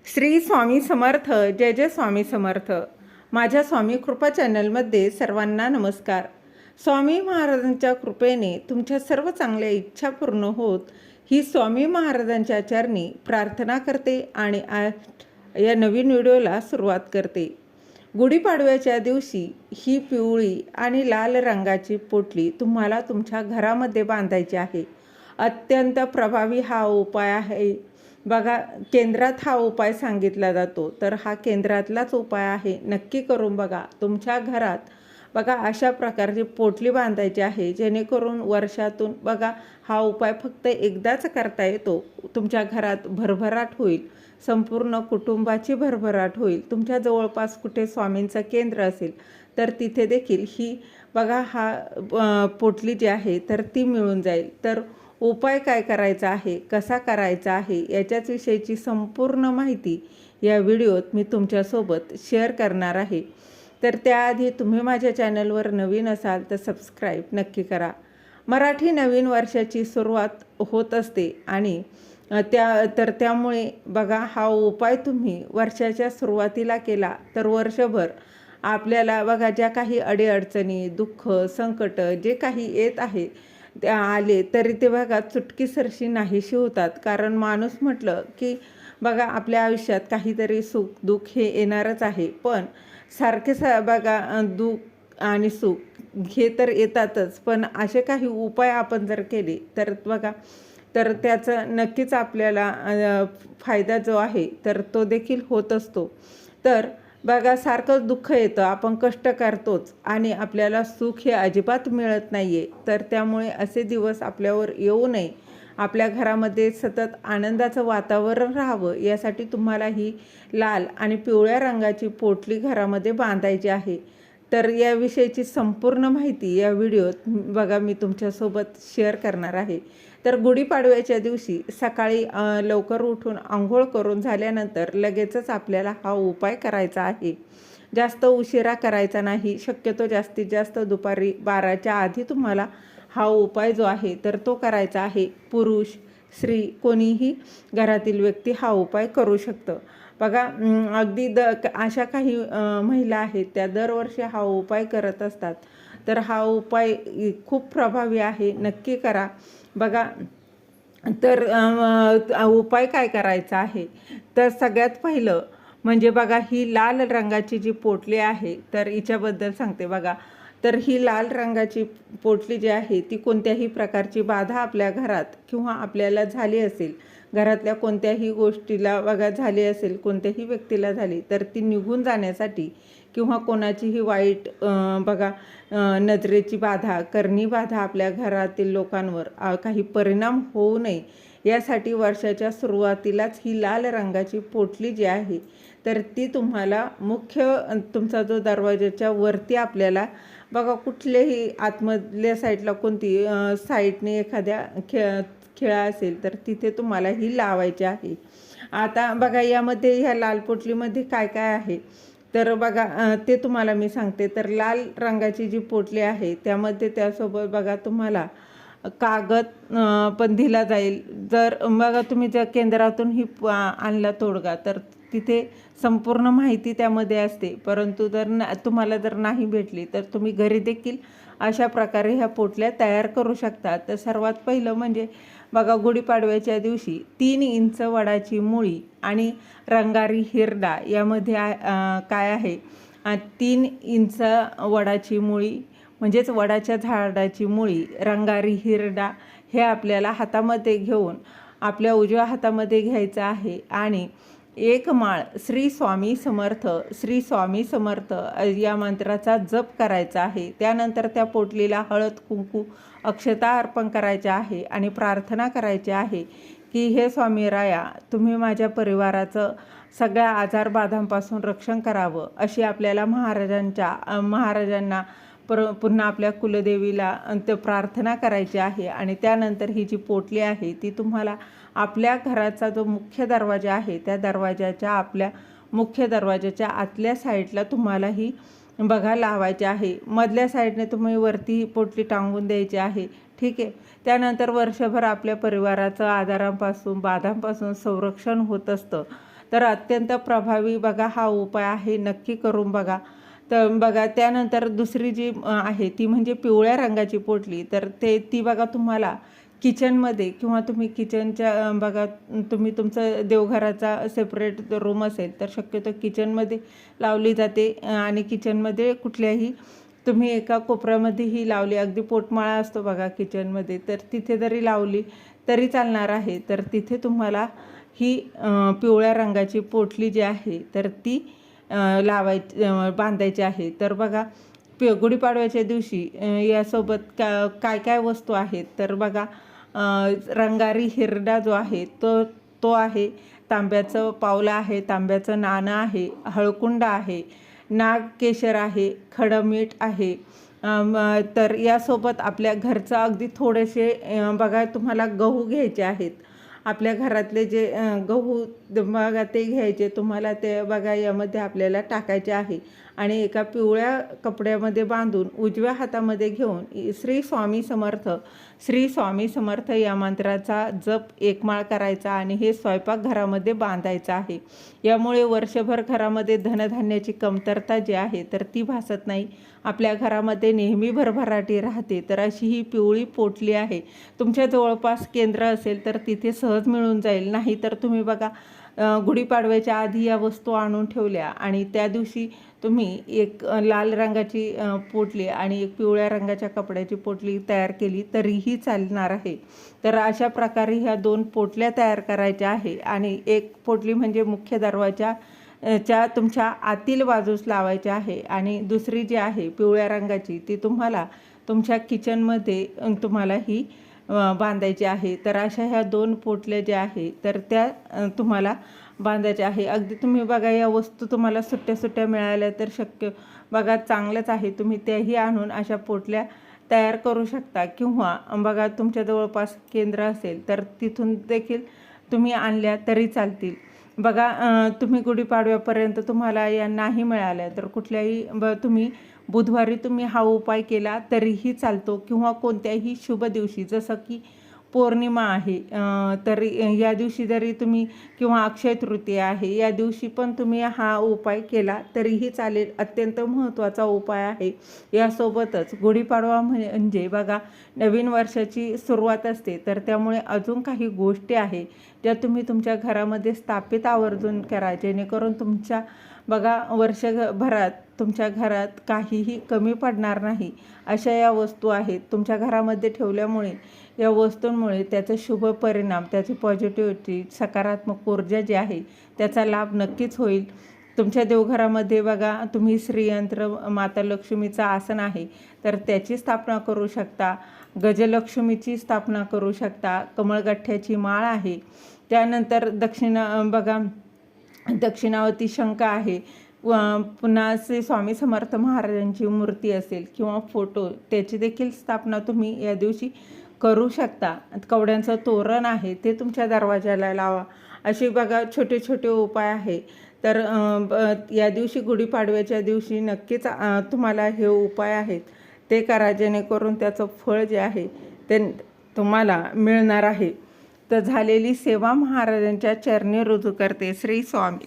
श्री स्वामी समर्थ. जय जय स्वामी समर्थ. माझ्या स्वामी कृपा चॅनलमध्ये सर्वांना नमस्कार. स्वामी महाराजांच्या कृपेने तुमच्या सर्व चांगल्या इच्छा पूर्ण होत ही स्वामी महाराजांच्या चरणी प्रार्थना करते आणि या नवीन व्हिडिओला सुरुवात करते. गुढीपाडव्याच्या दिवशी ही पिवळी आणि लाल रंगाची पोटली तुम्हाला तुमच्या घरामध्ये बांधायची आहे. अत्यंत प्रभावी हा उपाय आहे. बघा, केंद्रात हा उपाय सांगितला जातो, तर हा केंद्रातलाच उपाय आहे. नक्की करून बघा. तुमच्या घरात बघा अशा प्रकारची पोटली बांधायची आहे, जेणेकरून वर्षातून बघा हा उपाय फक्त एकदाच करता येतो. तुमच्या घरात भरभराट होईल, संपूर्ण कुटुंबाची भरभराट होईल. तुमच्या जवळपास कुठे स्वामींचं केंद्र असेल तर तिथे देखील ही बघा हा पोटली जी आहे तर ती मिळून जाईल. तर उपाय काय करायचा आहे, कसा करायचा आहे, याच्याच विषयीची संपूर्ण माहिती या व्हिडिओत मी तुमच्यासोबत शेअर करणार आहे. तर त्याआधी तुम्ही माझ्या चॅनलवर नवीन असाल तर सबस्क्राईब नक्की करा. मराठी नवीन वर्षाची सुरुवात होत असते आणि त्यामुळे बघा हा उपाय तुम्ही वर्षाच्या सुरुवातीला केला तर वर्षभर आपल्याला बघा ज्या काही अडीअडचणी, दुःख, संकट जे काही येत आहे आले तरी ते बघा चुटकीसरशी नाहीशी होतात. कारण माणूस म्हटलं की बघा आपल्या आयुष्यात काहीतरी सुख दुःख हे येणारच आहे, पण सारखे बघा दुःख आणि सुख हे तर येतातच, पण असे काही उपाय आपण जर केले तर बघा तर त्याचं नक्कीच आपल्याला फायदा जो आहे तर तो देखील होत असतो. तर बघा सारखं दुःख येतं, आपण कष्ट करतोच आणि आपल्याला सुख हे अजिबात मिळत नाही आहे. तर त्यामुळे असे दिवस आपल्यावर येऊ नये, आपल्या घरामध्ये सतत आनंदाचं वातावरण राहावं, यासाठी तुम्हाला ही लाल आणि पिवळ्या रंगाची पोटली घरामध्ये बांधायची आहे. तर याविषयीची संपूर्ण माहिती या व्हिडिओत बघा मी तुमच्यासोबत शेअर करणार आहे. तर गुढीपाडव्याच्या दिवशी सकाळी लवकर उठून आंघोळ करून झाल्यानंतर लगेचच आपल्याला हा उपाय करायचा आहे. जास्त उशिरा करायचा नाही. शक्यतो जास्तीत जास्त दुपारी 12च्या आधी तुम्हाला हा उपाय जो आहे तर तो करायचा आहे. पुरुष, स्त्री कोणीही घरातील व्यक्ती हा उपाय करू शकतं. बघा अगदी अशा काही महिला आहेत त्या दरवर्षी हा उपाय करत असतात. तर हा उपाय खूप प्रभावी आहे, नक्की करा. बघा तर उपाय काय करायचा आहे, तर सगळ्यात पहिलं म्हणजे बघा ही लाल रंगाची जी पोटली आहे तर हिच्याबद्दल सांगते. बघा तर ही लाल रंगाची पोटली जी आहे ती कोणत्याही प्रकारची बाधा आपल्या घरात किंवा आपल्याला झाली असेल, घरातल्या कोणत्याही गोष्टीला बघा झाली असेल, कोणत्याही व्यक्तीला झाली तर ती निघून जाण्यासाठी किंवा कोणाचीही वाईट बघा नजरेची बाधा, करणी बाधा आपल्या घरातील लोकांवर काही परिणाम होऊ नये यासाठी वर्षाच्या सुरुवातीलाच ही लाल रंगाची पोटली जी आहे तर ती तुम्हाला मुख्य तुमचा जो दरवाजाच्या वरती आपल्याला बघा कुठल्याही आतमधल्या साईडला कोणती साईडने एखाद्या खिळा असेल तर तिथे तुम्हाला ही लावायची आहे. आता बघा यामध्ये ह्या लाल पोटलीमध्ये काय काय आहे तर बघा ते तुम्हाला मी सांगते. तर लाल रंगाची जी पोटली आहे त्यामध्ये त्यासोबत बघा तुम्हाला कागद पण दिला जाईल. जर बघा तुम्ही जर केंद्रातून ही आणला तोडगा तर तिथे संपूर्ण माहिती त्यामध्ये असते, परंतु तुम्हाला जर नाही भेटली तर तुम्ही घरी देखील अशा प्रकारे ह्या पोटल्या तयार करू शकता. तर सर्वात पहिलं म्हणजे बघा गुढीपाडव्याच्या दिवशी 3 इंच वडाची मुळी आणि रंगारी हिरडा यामध्ये काय आहे 3 इंच वडाची मुळी म्हणजेच वडाच्या झाडाची मुळी, रंगारी हिरडा हे आपल्याला हातामध्ये घेऊन आपल्या उजव्या हातामध्ये घ्यायचं आहे आणि एक माळ श्री स्वामी समर्थ, श्री स्वामी समर्थ या मंत्राचा जप करायचा आहे. त्यानंतर त्या पोटलीला हळद कुंकू अक्षता अर्पण करायच्या आहे आणि प्रार्थना करायची आहे की हे स्वामी राया तुम्ही माझ्या परिवाराचं सगळ्या आजारबाधांपासून रक्षण करावं, अशी आपल्याला महाराजांना पुन्हा आपल्या कुलदेवीला प्रार्थना करायची आहे. आणि त्यानंतर ही जी पोटली आहे ती तुम्हाला आपल्या घराचा जो मुख्य दरवाजा आहे त्या दरवाजाच्या आपल्या मुख्य दरवाजाच्या आतल्या साईडला तुम्हाला ही बघा लावायची आहे. मधल्या साईडने तुम्ही वरती ही पोटली टांगून द्यायची आहे, ठीक आहे. त्यानंतर वर्षभर आपल्या परिवाराचं आजारांपासून बाधांपासून संरक्षण होत असतं. तर अत्यंत प्रभावी बघा हा उपाय आहे, नक्की करून बघा. तर बघा त्यानंतर दुसरी जी आहे ती म्हणजे पिवळ्या रंगाची पोटली. तर ती बघा तुम्हाला किचनमध्ये किंवा तुम्ही किचनच्या बघा तुम्ही तुमचं देवघराचा सेपरेट रूम असेल तर शक्यतो किचनमध्ये लावली जाते आणि किचनमध्ये कुठल्याही तुम्ही एका कोपऱ्यामध्येही लावली, अगदी पोटमाळा असतो बघा किचनमध्ये, तर तिथे जरी लावली तरी चालणार आहे. तर तिथे तुम्हाला ही पिवळ्या रंगाची पोटली जी आहे तर ती बांधायची आहे. तर बघा गुढीपाडव्याच्या दिवशी यासोबत काय काय वस्तू आहेत तर बघा रंगारी हिरडा जो आहे तो तो आहे, तांब्याचं पावलं आहे, तांब्याचं नाणं आहे, हळकुंड आहे, नागकेशर आहे, खडं मीठ आहे. तर यासोबत आपल्या घरचं अगदी थोडेसे बघा तुम्हाला गहू घ्यायचे आहेत. आपल्या घरातले जे गहू बघा ते घ्यायचे तुम्हाला, ते बघा यामध्ये आपल्याला टाकायचे आहे आणि एका पिवळ्या कपड्यामध्ये बांधून उजव्या हातामध्ये घेऊन श्री स्वामी समर्थ, श्री स्वामी समर्थ या मंत्राचा जप एक माळ करायचा आणि हे स्वयंपाकघरामध्ये बांधायचं आहे. यामुळे वर्षभर घरामध्ये धनधान्याची कमतरता जी आहे तर ती भासत नाही, आपल्या घरामध्ये नेहमी भरभराटी राहते. तर अशी ही पिवळी पोटली आहे. तुमच्या जवळपास केंद्र असेल तर तिथे सहज मिळून जाईल. नाही तर तुम्ही बघा गुढीपाडव्याच्या आधी या वस्तू आणून ठेवल्या आणि त्या दिवशी तुम्ही एक लाल रंगाची पोटली आणि एक पिवळ्या रंगाच्या कपड्याची पोटली तयार केली तरीही चालणार आहे. तर अशा प्रकारे ह्या 2 पोटल्या तयार करायच्या आहे आणि एक पोटली म्हणजे मुख्य दरवाजाच्या तुमच्या आतील बाजूस लावायची आहे आणि दुसरी जी आहे पिवळ्या रंगाची ती तुम्हाला तुमच्या किचनमध्ये तुम्हाला ही बांधायची आहे. तर अशा ह्या 2 पोटल्या ज्या आहे तर त्या तुम्हाला बांधायच्या आहे. अगदी तुम्ही बघा या वस्तू तुम्हाला सुट्ट्या मिळाल्या तर शक्य बघा चांगलंच आहे, तुम्ही त्याही आणून अशा पोटल्या तयार करू शकता किंवा बघा तुमच्या जवळपास केंद्र असेल तर तिथून देखील तुम्ही आणल्या तरी चालतील. बघा तुम्ही गुढीपाडव्यापर्यंत तुम्हाला या नाही मिळाल्या तर कुठल्याही तुम्ही बुधवारी तुम्ही हा उपाय केला तरीही चालतो किंवा कोणत्याही शुभ दिवशी जसं की पौर्णिमा आहे तर या दिवशी जरी तुम्ही किंवा अक्षय तृतीया आहे या दिवशी पण तुम्ही हा उपाय केला तरीही चालेल. अत्यंत महत्त्वाचा उपाय आहे. यासोबतच गुढीपाडवा म्हणजे बघा नवीन वर्षाची सुरुवात असते, तर त्यामुळे अजून काही गोष्टी आहे ज्या तुम्ही तुमच्या घरामध्ये स्थापित आवर्जून करा, जेणेकरून तुमच्या बघा वर्षभरात तुमच्या घरात काहीही कमी पडणार नाही. अशा या वस्तू आहेत तुमच्या घरामध्ये ठेवल्यामुळे या वस्तूंमुळे त्याचा शुभ परिणाम, त्याची पॉझिटिव्हिटी, सकारात्मक ऊर्जा जी आहे त्याचा लाभ नक्कीच होईल. तुमच्या देवघरामध्ये बघा तुम्ही श्रीयंत्र माता लक्ष्मीचं आसन आहे तर त्याची स्थापना करू शकता, गजलक्ष्मीची स्थापना करू शकता, कमळगठ्ठ्याची माळ आहे, त्यानंतर बघा दक्षिणावती शंका आहे, पुन्हा श्री स्वामी समर्थ महाराजांची मूर्ती असेल किंवा फोटो त्याची देखील स्थापना तुम्ही या दिवशी करू शकता. कवड्यांचं तोरण आहे ते तुमच्या दरवाजाला लावा. अशी बघा छोटे छोटे उपाय आहे. तर या दिवशी गुढीपाडव्याच्या दिवशी नक्कीच तुम्हाला हे उपाय आहेत ते करा, जेणेकरून त्याचं फळ जे आहे ते तुम्हाला मिळणार आहे. तर झालेली सेवा महाराजांच्या चरणी रुजू करते. श्री स्वामी.